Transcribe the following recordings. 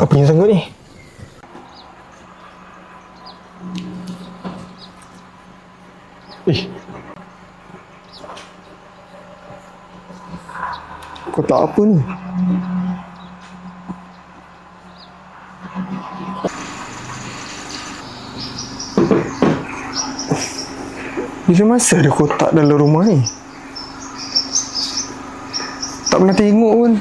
Apa yang sanggup ni? Kotak apa ni? Bila masa ada kotak dalam rumah ni? Tak pernah tengok pun.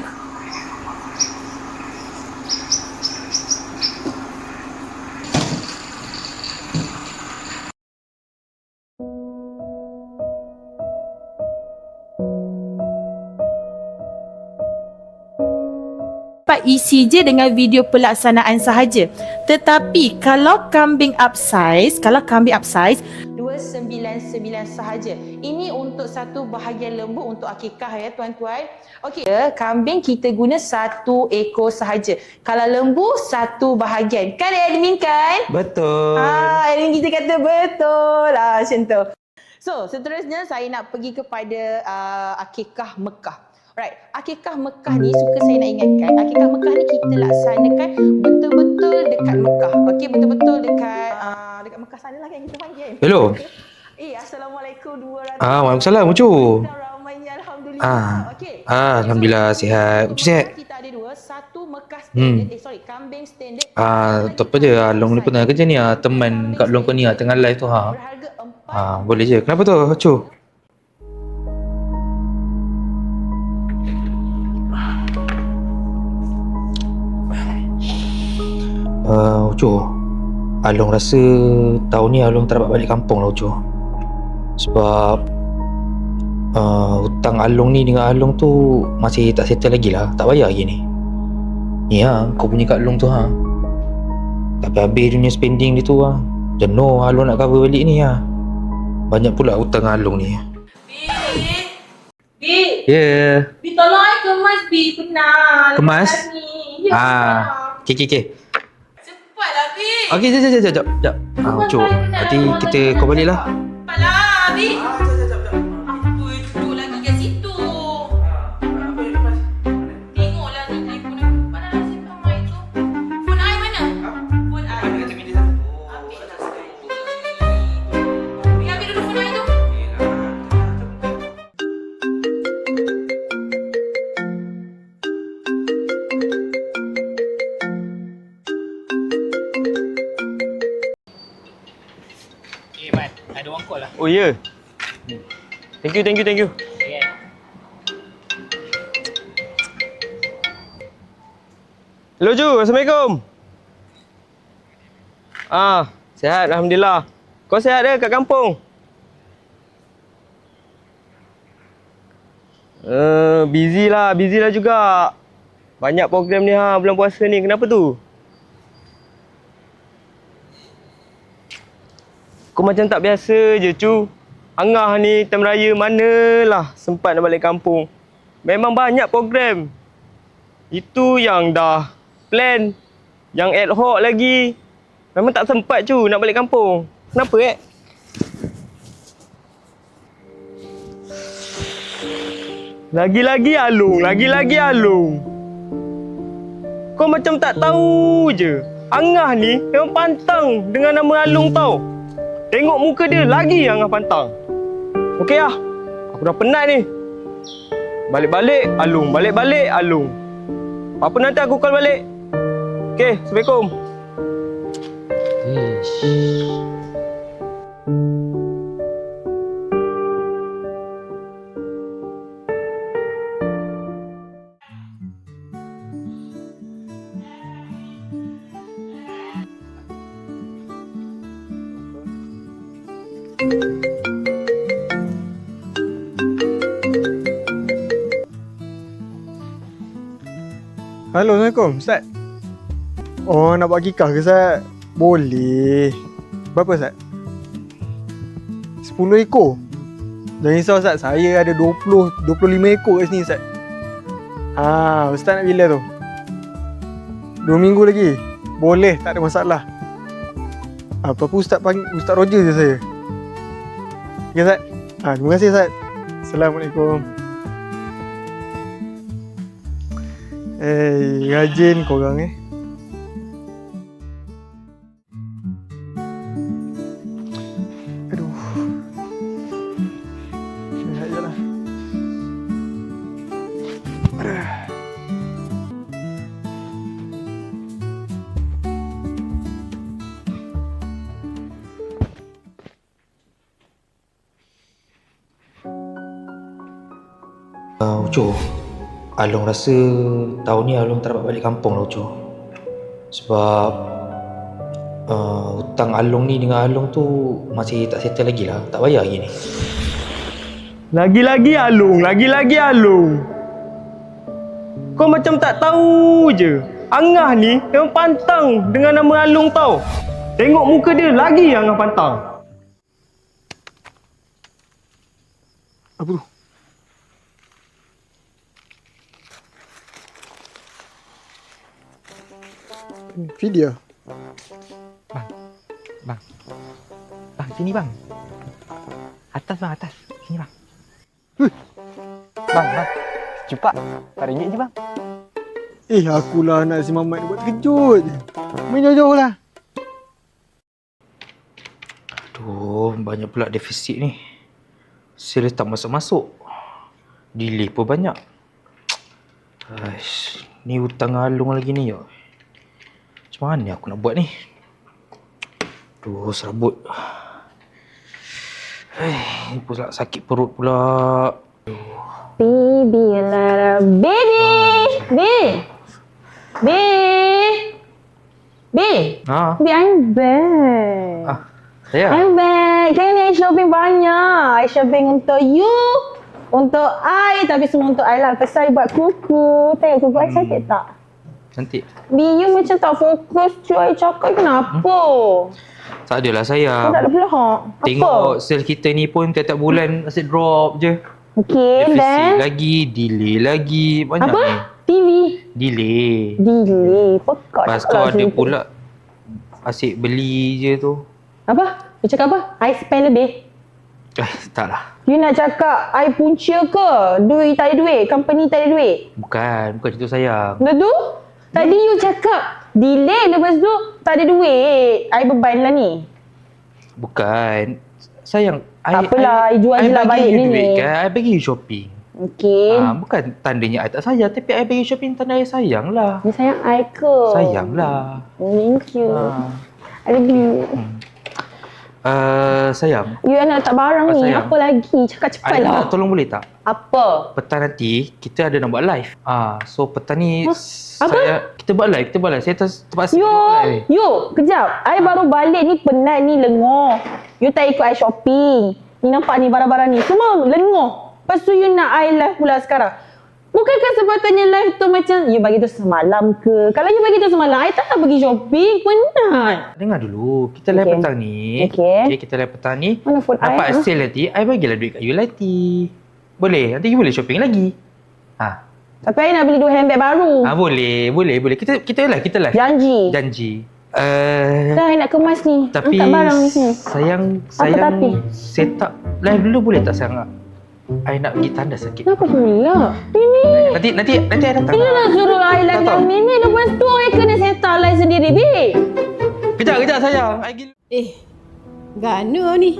Isi je dengan video pelaksanaan sahaja. Tetapi kalau kambing upsize 299 sahaja. Ini untuk satu bahagian lembu untuk akikah ya tuan-tuan. Okey, kambing kita guna 1 ekor sahaja. Kalau lembu 1 bahagian. Kan admin kan? Betul. Admin kita kata betul lah macam tu. So, seterusnya saya nak pergi kepada akikah Mekah. Alright, akikah Mekah ni suka saya nak ingatkan, akikah Mekah ni kita laksanakan betul-betul dekat Mekah. Okey, betul-betul dekat Mekah sana lah kan kita panggil. Hello. Assalamualaikum warahmatullahi Waalaikumsalam Ucu. Ramainya alhamdulillah. Okey. Alhamdulillah sihat. Ucu sihat? Kita ada 2, satu Mekah standard, kambing standard. Tak apa je, Long ni pun tengah kerja ni teman kat Long kau ni tengah live tu Berharga 4. Boleh je. Kenapa tu Ucu? Ucu, Along rasa tahun ni Along tak dapat balik kampung lah Ucu. Sebab hutang Along ni dengan Along tu masih tak settle lagi lah. Tak bayar lagi ni. Ni kau punya kat Along tu Tapi habis dunia spending dia tu jenuh Along nak cover balik ni Banyak pula hutang Along ni. Bi, Ya. Bi tolong I kemas Bi, kenal. Kemas? Ni. Ya, Okay. cepatlah Bi. Okay, jap. Ucu, nanti kita kau balik lah. Cepatlah Bi. Apa duduk lagi kat situ? Tengoklah ni telefon aku. Mana nak simpan mic tu? Phone I mana? Phone I. Ambil dulu phone I tu. Mat, ada orang call lah. Oh ya. Thank you. Okay. Hello Ju, Assalamualaikum. Sihat alhamdulillah. Kau sihat ke kat kampung? Busy lah juga. Banyak program ni bulan puasa ni. Kenapa tu? Kau macam tak biasa je cu. Angah ni time raya manalah sempat nak balik kampung. Memang banyak program. Itu yang dah plan, yang ad hoc lagi. Memang tak sempat cu nak balik kampung. Kenapa Lagi-lagi Alung. Kau macam tak tahu je. Angah ni memang pantang dengan nama Alung tau. Tengok muka dia lagi Angah pantang. Okey aku dah penat ni. Balik-balik Alung. Apa nanti aku call balik. Okey, Assalamualaikum. Halo, Assalamualaikum, Ustaz. Oh, nak buat akikah ke, Ustaz? Boleh. Berapa, Ustaz? 10 ekor? Jangan risau, Ustaz. Saya ada 25 ekor kat sini, Ustaz. Ustaz nak bila tu? 2 minggu lagi? Boleh, tak ada masalah. Apa-apa Ustaz panggil Ustaz Roger je saya. Okay, Ustaz? Terima kasih, Ustaz. Assalamualaikum. Rajin korang Ucu, Along rasa tahun ni Along tak dapat balik kampung lah Ucu. Sebab hutang Along ni dengan Along tu masih tak settle lagi lah. Tak bayar lagi ni. Lagi-lagi Along. Kau macam tak tahu je. Angah ni memang pantang dengan nama Along tau. Tengok muka dia lagi Angah pantang. Apa tu? Video. Bang, sini bang. Atas bang, atas. Sini bang. Bang. Cepat. RM4 je bang. Akulah anak si Mamat ni buat terkejut je. Main jauh-jauh lah. Aduh, banyak pula defisit ni. Sales tak masuk-masuk. Delay pun banyak. Aish, ni hutang Along lagi ni. Macam mana aku nak buat ni? Aduh, serabut. Ni pula sakit perut pula. Baby, Ha? Baby, I'm back. Saya? I'm back. Kali ni I shopping banyak. I shopping untuk you, untuk I, tapi semua untuk I lah. Pasal I buat kuku. Tengok kuku I cantik tak? Cantik. You macam tak fokus cuy. I cakap kenapa? Tak adalah sayang. Tak ada pula hak. Tengok sales kita ni pun tiap-tiap bulan asyik drop je. Okay, Defisit then. lagi, delay lagi. Banyak Apa? ni. TV. Delay. Pekak Lepas tu cakap lah ada macam tu. pula asyik beli je tu. Apa? You cakap apa? I spend lebih. Tak lah. You nak cakap I punca ke? Duit tak ada duit? Company tak ada duit? Bukan macam tu sayang. Lepas tu? Tadi you cakap delay, lepas tu tak ada duit. I beban lah ni. Bukan. Sayang. Tak apalah, I jual je lah balik ni. Duit kan. I bagi you shopping. Okay. Bukan tandanya I tak sayang. Tapi I bagi shopping tanda I sayang lah. Ni sayang I ke? Sayang lah. Thank you. I love you. Sayang. You nak letak barang ni. Sayang. Apa lagi? Cakap cepat I lah. nak tolong boleh tak? Apa? Petang nanti kita ada nak buat live. So petang ni Apa? kita buat live. Saya terpaksa buat live. You, kejap. I baru balik ni penat ni, lengoh. You tak ikut I shopping. Ni nampak ni barang-barang ni. Semua lengoh. Lepas tu you nak I live pula sekarang. Bukankah sepatutnya live tu macam you bagi tu semalam ke? Kalau you bagi tu semalam, I tak nak pergi shopping. Penat. Dengar dulu. Kita live Okay. petang ni. Okay. Kita live petang ni. Mana phone I? Dapat sale nanti, I bagilah duit kat you nanti. Boleh? Nanti you boleh shopping lagi. Tapi I nak beli 2 handbag baru. Boleh. Kita live. Janji. Dah, I nak kemas ni. Tapi Angkat barang ni sini. sayang tapi? set up live dulu boleh tak sayang? I nak pergi tandas sikit. Kenapa pula? Ini. Nanti I datang. Bila nak suruh I live Tak yang tahu. ni, lepas tu I kena set up live sendiri, babe. Kejap sayang. I gila. Gana ni.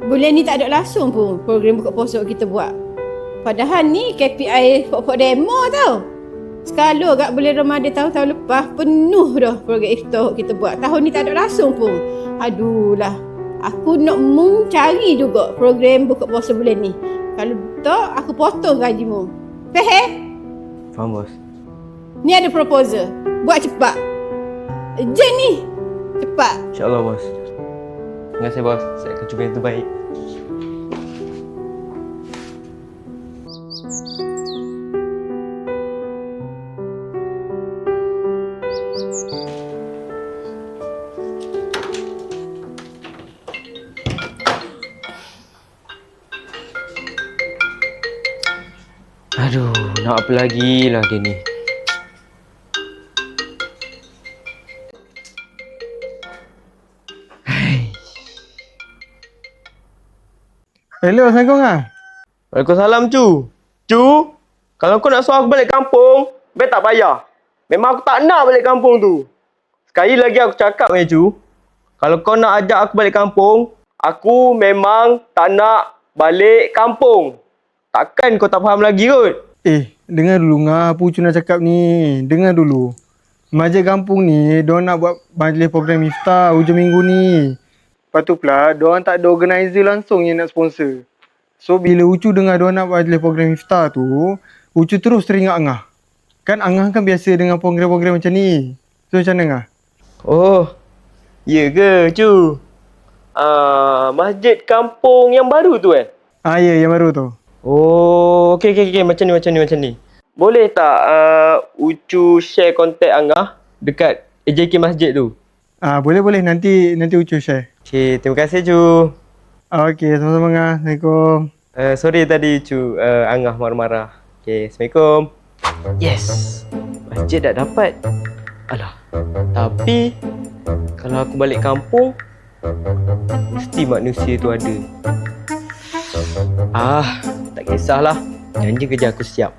Bulan ni tak ada langsung pun program buka puasa kita buat. Padahal ni KPI pokok demo tau. Sekala kat bulan Ramadan tahun-tahun lepas penuh dah program iftar kita buat. Tahun ni tak ada langsung pun. Aduh lah. Aku nak mencari juga program buka puasa bulan ni. Kalau tak, aku potong gajimu. Faham? Faham bos. Ni ada proposal. Buat cepat. Urgent ni. Cepat. InsyaAllah bos. Terima kasih bos. Saya akan cuba yang terbaik. Aduh, nak apa lagi lah dia ni. Hello, Assalamualaikum ah. Waalaikumsalam cu. Cu, kalau kau nak suruh aku balik kampung, baik tak payah. Memang aku tak nak balik kampung tu. Sekali lagi aku cakap cu. Kalau kau nak ajak aku balik kampung, aku memang tak nak balik kampung. Takkan kau tak faham lagi kot? Dengar dulu ngah apa Ucu nak cakap ni. Dengar dulu. Remaja kampung ni, diorang nak buat majlis program iftar hujung minggu ni. Lepas tu pula, diorang tak ada organizer langsung yang nak sponsor. So bila Ucu dengar diorang nak majlis program iftar tu, Ucu terus teringat Angah. Kan Angah kan biasa dengan program-program macam ni. So macam mana Angah? Oh, ya ke cu? Masjid kampung yang baru tu Ya, yang baru tu. Oh, okey. Macam ni. Boleh tak Ucu share kontak Angah dekat AJK Masjid tu? Boleh. Nanti Ucu share. Okey, terima kasih cu. Okey, sama-sama Angah. Assalamualaikum. Sorry tadi cu, Angah marah-marah. Okey, Assalamualaikum. Yes, masjid dah dapat. Alah, tapi kalau aku balik kampung, mesti manusia tu ada. Tak kisahlah. Janji kerja aku siap.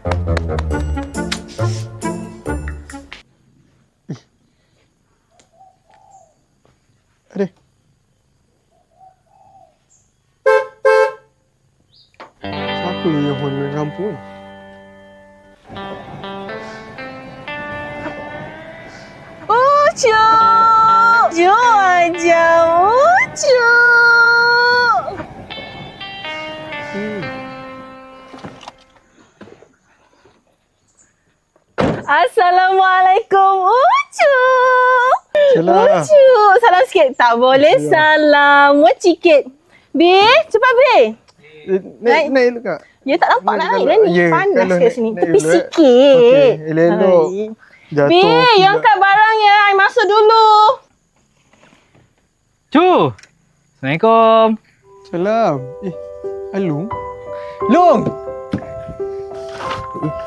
Ada. Siapa yang phone dari kampung ni? Ucu! Jom aja, Ucu! Assalamualaikum, Ucu! Salam. Ucu! Salam sikit. Tak boleh salam. Mu sikit. B, cepat B. Naik dulu Kak. Ya tak nampak nak naik lah ni. Ya, Panas kalau ke sini. naik Tepi dulu, sikit. Okey, elok-elok. Hai. Jatuh. B, you angkat barang ya. I masuk dulu. Cu! Assalamualaikum. Salam. Alung? Long!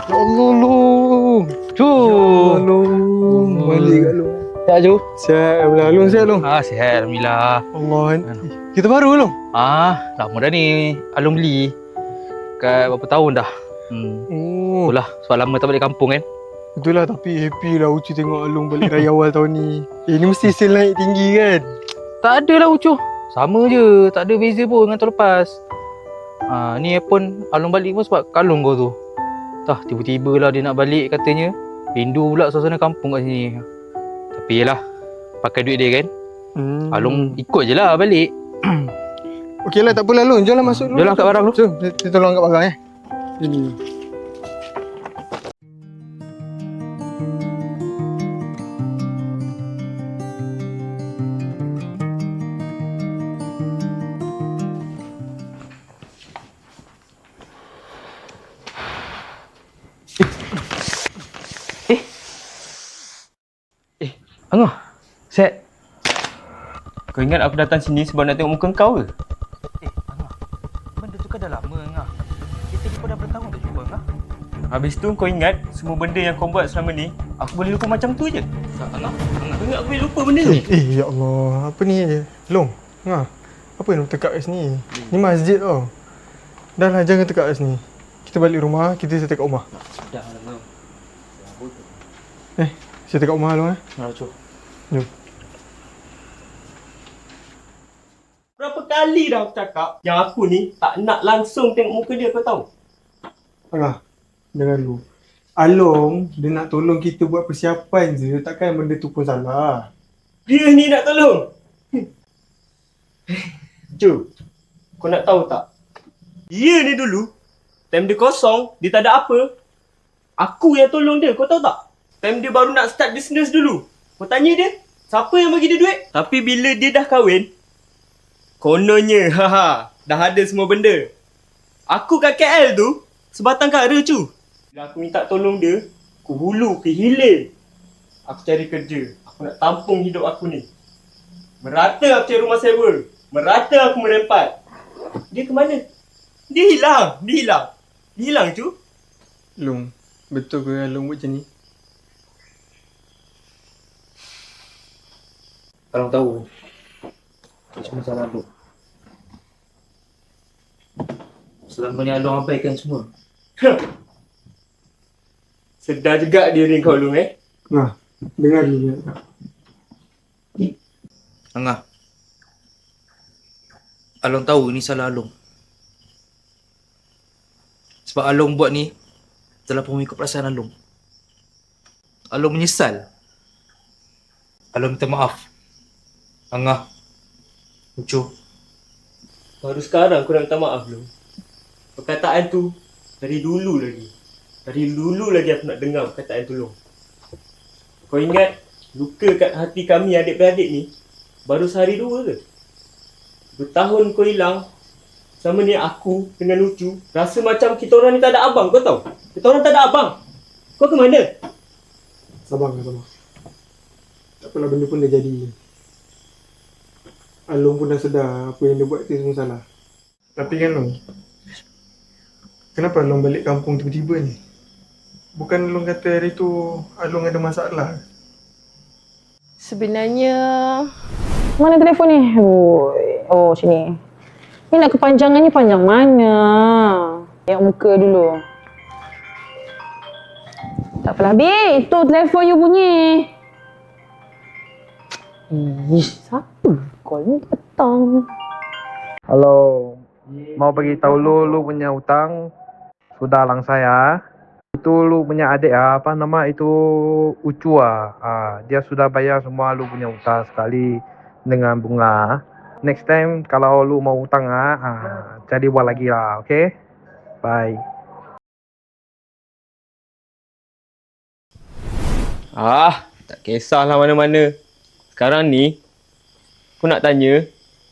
Ya Allah, Long. Cu! Ya Long. Balik kat Long. Sihat Cu? Sihat, Long. Sihat, Long. Sihat Alhamdulillah. Allah. Kita baru, Long. Lama dah ni. Alung beli. Kat berapa tahun dah. Oh. Itulah, sebab lama tak balik kampung kan. Betul lah, tapi happy lah Ucu tengok Alung balik raya awal tahun ni. Ni mesti sale naik tinggi kan? Tak ada lah Ucu. Sama je. Tak ada beza pun dengan tahun lepas. Ni pun Alung balik pun sebab kalung kau tu. Tiba-tiba lah dia nak balik katanya. Rindu pula suasana kampung kat sini. Tapi yelah, pakai duit dia kan. Alung ikut je lah balik. Okey lah, tak apalah Long. Jom lah masuk dulu. Jom lah angkat barang dulu. Jom, kita tolong angkat barang Ini. Angah, set. Kau ingat aku datang sini sebab nak tengok muka kau ke? Angah, benda tu kan dah lama Angah. Kita jumpa dah bertahun tak jumpa Angah. Habis tu kau ingat semua benda yang kau buat selama ni, aku boleh lupa macam tu je? Angah, Kau ingat aku boleh lupa benda ni? Ya Allah, apa ni Long? Apa yang tekak kat sini? Ni masjid tau. Dah lah, jangan tekak kat sini. Kita balik rumah, kita setek kat rumah. dah lama. Setek kat rumah Long Cu. Jom. Berapa kali dah aku cakap yang aku ni tak nak langsung tengok muka dia, kau tahu? Angah, dengar dulu. Along, dia nak tolong kita buat persiapan je. Takkan benda tu pun salah. Dia ni nak tolong. Ju, kau nak tahu tak? Dia ni dulu, time dia kosong, dia tak ada apa. Aku yang tolong dia, kau tahu tak? Time dia baru nak start business dulu. Kau tanya dia, siapa yang bagi dia duit? Tapi bila dia dah kahwin, kononnya, dah ada semua benda. Aku kat KL tu, sebatang kara cu. Bila aku minta tolong dia, aku hulu ke hilir. Aku cari kerja. Aku nak tampung hidup aku ni. Merata aku cari rumah sewa. Merata aku merempat. Dia ke mana? Dia hilang. Dia hilang cu. Long, betul ke Long buat macam ni? Alung tahu. Cuma salah Alung. Selama ni Alung abaikan semua. Sedar juga dia ni kau Long Dengar dulu. Angah. Alung tahu ni salah Alung. Sebab Alung buat ni telah pun mengikut perasaan Alung. Alung menyesal. Alung minta maaf. Angah. Ucu. Baru sekarang aku nak minta maaf Long. perkataan tu dari dulu lagi. Dari dulu lagi aku nak dengar perkataan tolong. Kau ingat luka kat hati kami adik-beradik ni baru sehari dua ke? 2 tahun kau hilang sama ni aku dengan Ucu. Rasa macam kita orang ni tak ada abang, kau tahu? Kita orang tak ada abang. Kau ke mana? Sabar. Tak apalah, benda pun dah jadi. Along pun dah sedar apa yang dia buat tu semua salah. Tapi kan Long, kenapa Long balik kampung tiba-tiba ni? Bukan Long kata hari tu Along ada masalah? Sebenarnya Mana telefon ni? Oh, sini. Ni nak kepanjangannya panjang mana? Tengok muka dulu. Tak apalah, Bi. Itu telefon you bunyi. Ish, siapa call ni petang? Halo, mau bagi tahu lu punya hutang sudah lang saya. Itu lu punya adik apa nama itu Ucu dia sudah bayar semua lu punya hutang sekali dengan bunga. Next time kalau lu mau hutang jadi buat lagi lah, okay? Bye. Tak kisahlah mana-mana. Sekarang ni, aku nak tanya,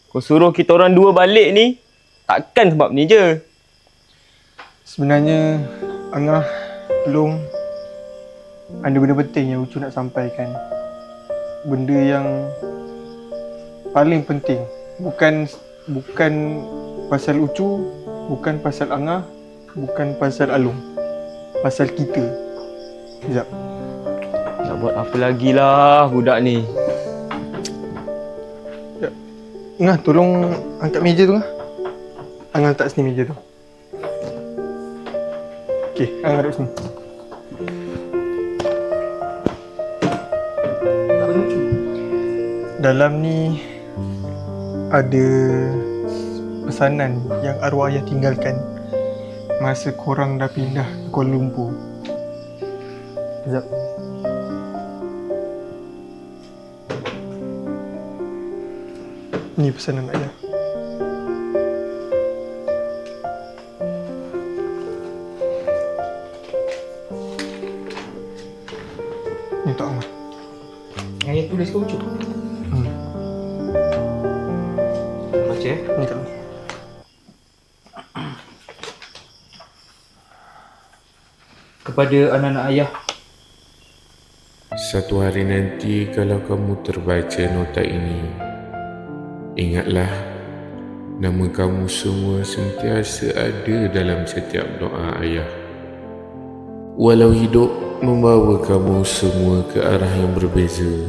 kau suruh kita orang dua balik ni, takkan sebab ni je. Sebenarnya Angah, Long, ada benda penting yang Ucu nak sampaikan. Benda yang paling penting. Bukan pasal Ucu, bukan pasal Angah, bukan pasal Along. Pasal kita. Sekejap. Nak buat apa lagi lah budak ni. Angah, tolong angkat meja tu, Angah. Angah letak sini meja tu. Okey, Angah duduk sini. Dalam ni ada pesanan yang arwah ayah tinggalkan masa korang dah pindah ke Kuala Lumpur. Sekejap. Ni pesanan ayah. Ni tak Angah. Yang tulis kau Ucu? Baca Ni kat ni. kepada anak-anak ayah. Satu hari nanti kalau kamu terbaca nota ini, ingatlah nama kamu semua sentiasa ada dalam setiap doa ayah. Walau hidup membawa kamu semua ke arah yang berbeza,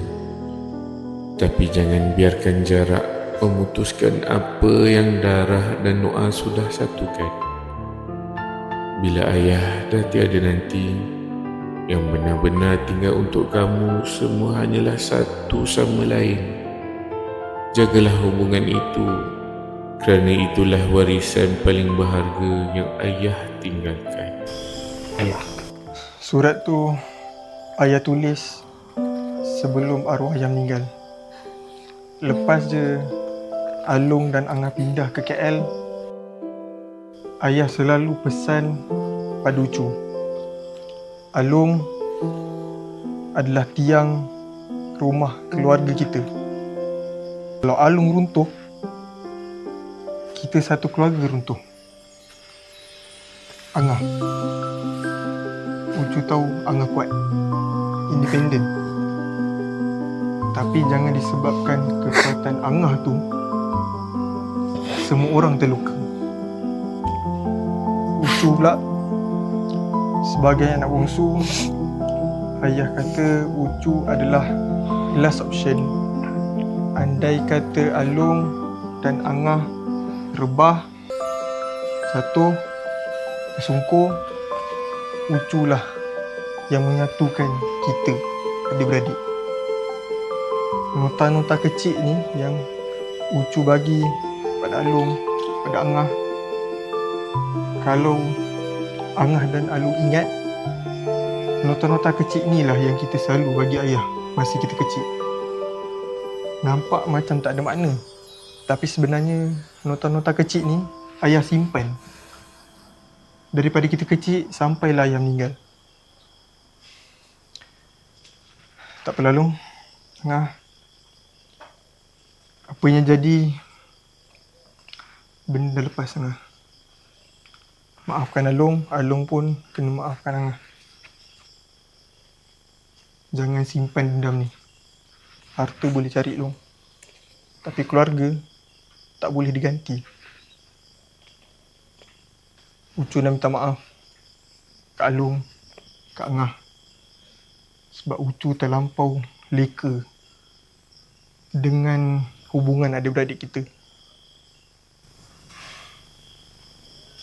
tapi jangan biarkan jarak memutuskan apa yang darah dan doa sudah satukan. Bila ayah dah tiada nanti, yang benar-benar tinggal untuk kamu semua hanyalah satu sama lain. Jagalah hubungan itu, kerana itulah warisan paling berharga yang ayah tinggalkan. Ayah. Surat tu ayah tulis sebelum arwah ayah meninggal. Lepas je Along dan Angah pindah ke KL, ayah selalu pesan pada Ucu. Along adalah tiang rumah keluarga kita. Kalau Along runtuh, kita satu keluarga runtuh. Angah, Ucu tahu Angah kuat, independen. Tapi jangan disebabkan kekuatan Angah tu semua orang terluka. Ucu pula sebagai anak bongsu, ayah kata Ucu adalah last option. Andai kata Along dan Angah rebah, jatuh, tersungkur, Ucu lah yang menyatukan kita adik-beradik. Nota-nota kecil ni yang Ucu bagi pada Along, pada Angah. Kalau Angah dan Along ingat, nota-nota kecil ni lah yang kita selalu bagi ayah masa kita kecil. Nampak macam tak ada makna, tapi sebenarnya nota-nota kecil ni ayah simpan Daripada kita kecil sampailah ayah meninggal. Tak apalah Long. Apa yang jadi, benda dah lepas Angah. Maafkan Along, Along pun kena maafkan Angah. Jangan simpan dendam ni. Harta boleh cari Long, tapi keluarga tak boleh diganti. Ucu nak minta maaf Kak Along, Kak Angah, sebab Ucu terlampau leka dengan hubungan adik-beradik kita.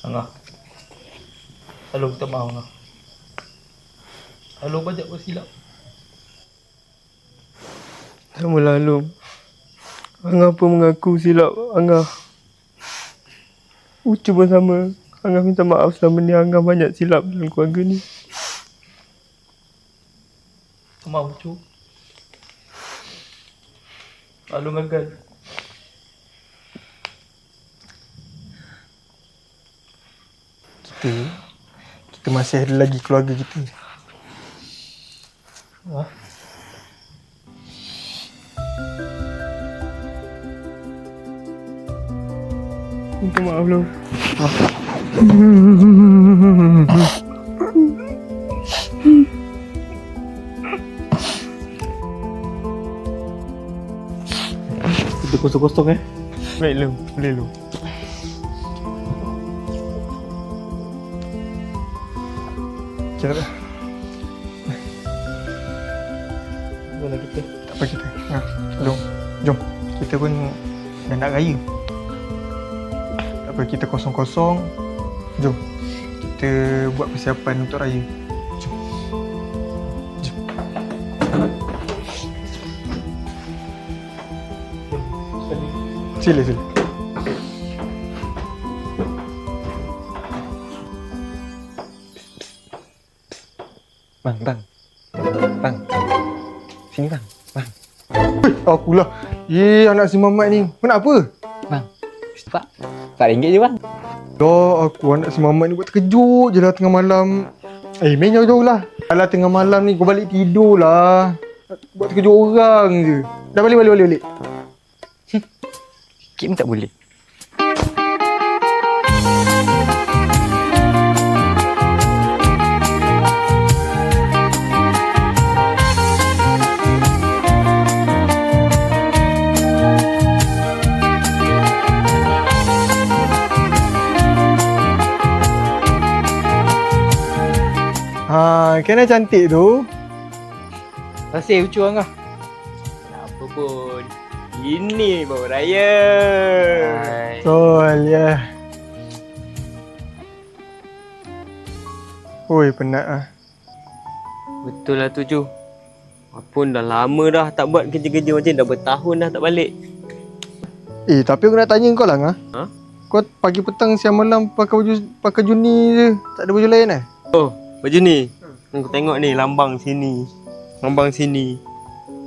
Angah, Along minta maaf Angah. Along banyak bersilap. Samalah Along. Angah pun mengaku silap Angah. Ucu pun sama. Angah minta maaf selama ni Angah banyak silap dalam keluarga ni. Maaf Ucu. Along gagal. Kita masih ada lagi keluarga kita. Minta maaf Long. Kita kosong-kosong Baik Long, boleh Long. Sekejap lah. Mana kita? Tak apa kita. Long, jom. Kita pun dah nak raya. Tak apa, kita kosong-kosong. Jom. Kita buat persiapan untuk raya. Jom. Jom. Sila. Bang. Sini bang. Akulah. Anak si Mamat ni. Kenapa? Bang. Pak. RM4 je bang. Aku anak si Mamat ni buat terkejut je lah tengah malam. Main jauh-jauh lah. Kalau tengah malam ni kau balik tidur lah. Buat terkejut orang je. Dah balik. Sikit pun tak boleh. Kena cantik tu. Terima kasih Ucu Angah. Apa pun. Ini baru raya. Betul, ya. Oi, penat ah. Betul lah tu Cu. Apun dah lama dah tak buat kerja-kerja macam ni. Dah bertahun dah tak balik. Tapi aku nak tanya kau lah, Angah. Kau pagi petang siang malam pakai baju ni je. Tak ada baju lain Baju ni. Kau tengok ni lambang sini.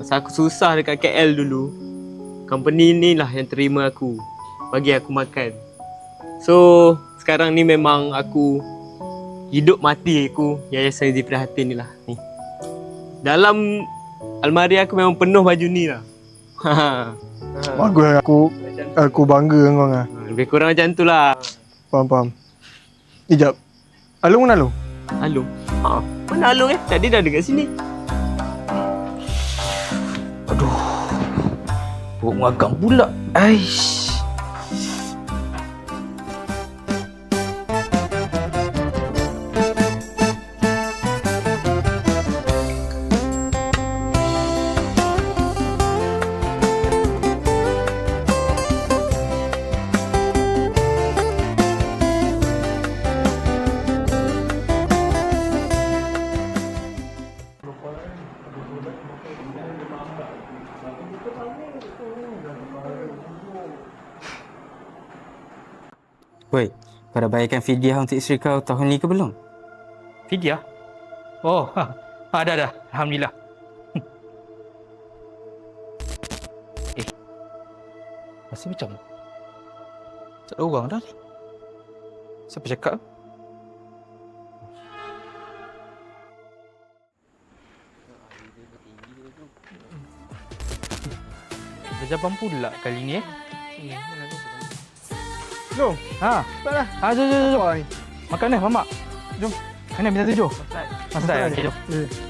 Pasal aku susah dekat KL dulu. Company ni lah yang terima aku. Bagi aku makan. So, sekarang ni memang aku hidup mati aku Yayasan Izzy Prihatin ni lah. Ni. Dalam almari aku memang penuh baju ni lah. Bagus, aku bangga dengan kau, Angah. Lebih kurang macam tu lah. Faham. Sekejap. Alung mana Alung? Alung? Mana Alung Tadi dah dekat sini. Perut mengagang pula. Aish. Woi, kau dah bayarkan fidyah untuk isteri kau tahun ni ke belum? Fidyah? Dah. Alhamdulillah. Masih macam tak ada orang dah ni. Siapa cakap? berjaban pula kali ni Jom. Ha. Cepatlah. Jom. Apa ni? Makan dah, mamak. Jom. Mana minta 7? Masak. Masak. Okay, jom. Ya.